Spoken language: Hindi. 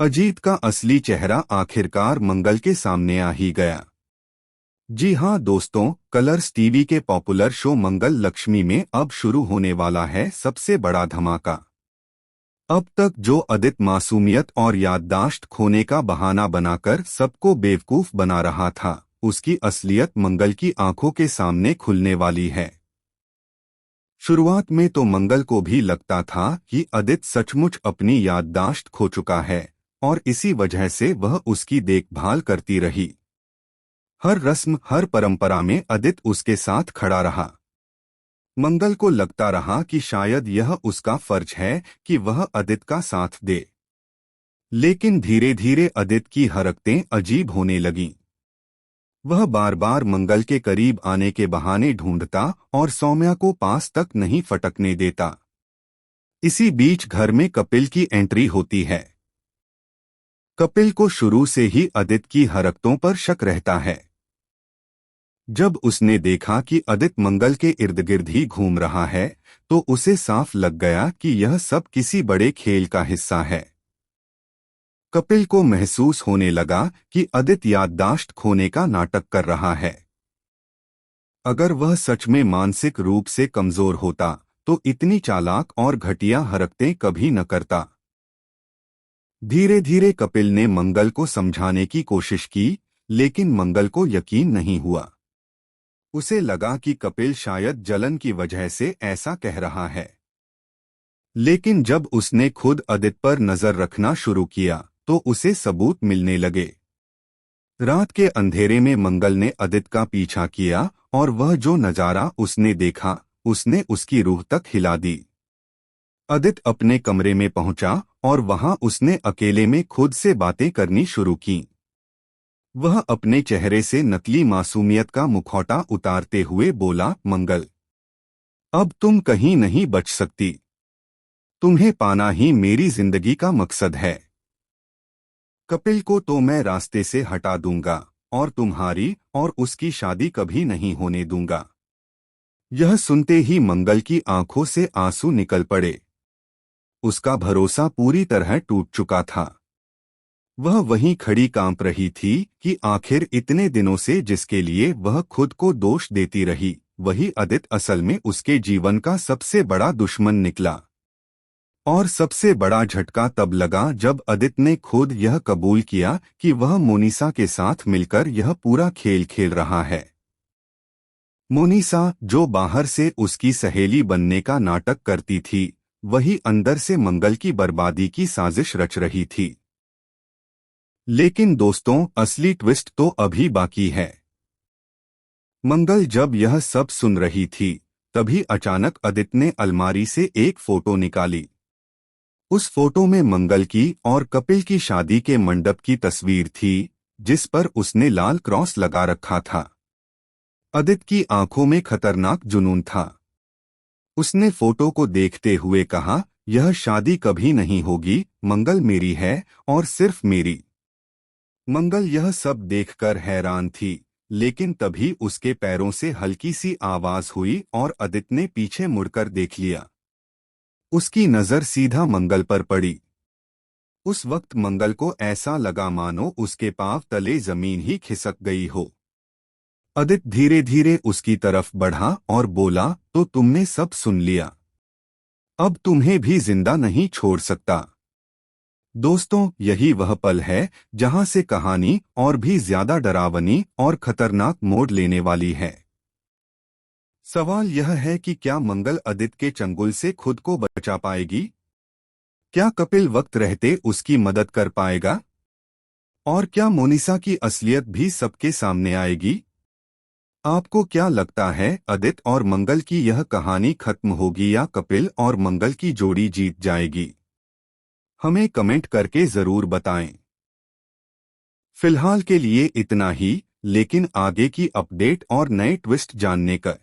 अजीत का असली चेहरा आखिरकार मंगल के सामने आ ही गया। जी हाँ दोस्तों, कलर्स टीवी के पॉपुलर शो मंगल लक्ष्मी में अब शुरू होने वाला है सबसे बड़ा धमाका। अब तक जो अदित मासूमियत और याददाश्त खोने का बहाना बनाकर सबको बेवकूफ बना रहा था, उसकी असलियत मंगल की आंखों के सामने खुलने वाली है। शुरुआत में तो मंगल को भी लगता था कि अदित सचमुच अपनी याददाश्त खो चुका है और इसी वजह से वह उसकी देखभाल करती रही। हर रस्म, हर परंपरा में अदित उसके साथ खड़ा रहा। मंगल को लगता रहा कि शायद यह उसका फर्ज है कि वह अदित का साथ दे। लेकिन धीरे धीरे अदित की हरकतें अजीब होने लगीं। वह बार बार मंगल के करीब आने के बहाने ढूंढता और सौम्या को पास तक नहीं फटकने देता। इसी बीच घर में कपिल की एंट्री होती है। कपिल को शुरू से ही अदित की हरकतों पर शक रहता है। जब उसने देखा कि अदित मंगल के इर्द गिर्द ही घूम रहा है, तो उसे साफ लग गया कि यह सब किसी बड़े खेल का हिस्सा है। कपिल को महसूस होने लगा कि अदित याददाश्त खोने का नाटक कर रहा है। अगर वह सच में मानसिक रूप से कमजोर होता, तो इतनी चालाक और घटिया हरकतें कभी न करता। धीरे धीरे कपिल ने मंगल को समझाने की कोशिश की, लेकिन मंगल को यकीन नहीं हुआ। उसे लगा कि कपिल शायद जलन की वजह से ऐसा कह रहा है। लेकिन जब उसने खुद अदित पर नजर रखना शुरू किया, तो उसे सबूत मिलने लगे। रात के अंधेरे में मंगल ने अदित का पीछा किया और वह जो नजारा उसने देखा, उसने उसकी रूह तक हिला दी। अदित अपने कमरे में पहुंचा और वहां उसने अकेले में खुद से बातें करनी शुरू की। वह अपने चेहरे से नकली मासूमियत का मुखौटा उतारते हुए बोला, मंगल, अब तुम कहीं नहीं बच सकती। तुम्हें पाना ही मेरी जिंदगी का मकसद है। कपिल को तो मैं रास्ते से हटा दूंगा और तुम्हारी और उसकी शादी कभी नहीं होने दूंगा। यह सुनते ही मंगल की आंखों से आंसू निकल पड़े। उसका भरोसा पूरी तरह टूट चुका था। वह वहीं खड़ी कांप रही थी कि आखिर इतने दिनों से जिसके लिए वह खुद को दोष देती रही, वही अदित असल में उसके जीवन का सबसे बड़ा दुश्मन निकला। और सबसे बड़ा झटका तब लगा जब अदित ने खुद यह कबूल किया कि वह मोनिसा के साथ मिलकर यह पूरा खेल खेल रहा है। मोनिसा, जो बाहर से उसकी सहेली बनने का नाटक करती थी, वही अंदर से मंगल की बर्बादी की साजिश रच रही थी। लेकिन दोस्तों, असली ट्विस्ट तो अभी बाकी है। मंगल जब यह सब सुन रही थी, तभी अचानक अदित ने अलमारी से एक फोटो निकाली। उस फोटो में मंगल की और कपिल की शादी के मंडप की तस्वीर थी, जिस पर उसने लाल क्रॉस लगा रखा था। अदित की आंखों में खतरनाक जुनून था। उसने फोटो को देखते हुए कहा, यह शादी कभी नहीं होगी, मंगल मेरी है और सिर्फ मेरी। मंगल यह सब देखकर हैरान थी, लेकिन तभी उसके पैरों से हल्की सी आवाज हुई और अदित ने पीछे मुड़कर देख लिया। उसकी नजर सीधा मंगल पर पड़ी। उस वक्त मंगल को ऐसा लगा मानो उसके पांव तले जमीन ही खिसक गई हो। अदित धीरे धीरे उसकी तरफ बढ़ा और बोला, तो तुमने सब सुन लिया। अब तुम्हें भी जिंदा नहीं छोड़ सकता। दोस्तों, यही वह पल है जहां से कहानी और भी ज्यादा डरावनी और खतरनाक मोड़ लेने वाली है। सवाल यह है कि क्या मंगल अदित के चंगुल से खुद को बचा पाएगी? क्या कपिल वक्त रहते उसकी मदद कर पाएगा? और क्या मोनिसा की असलियत भी सबके सामने आएगी? आपको क्या लगता है, अदित और मंगल की यह कहानी खत्म होगी या कपिल और मंगल की जोड़ी जीत जाएगी? हमें कमेंट करके जरूर बताएं। फिलहाल के लिए इतना ही, लेकिन आगे की अपडेट और नए ट्विस्ट जानने का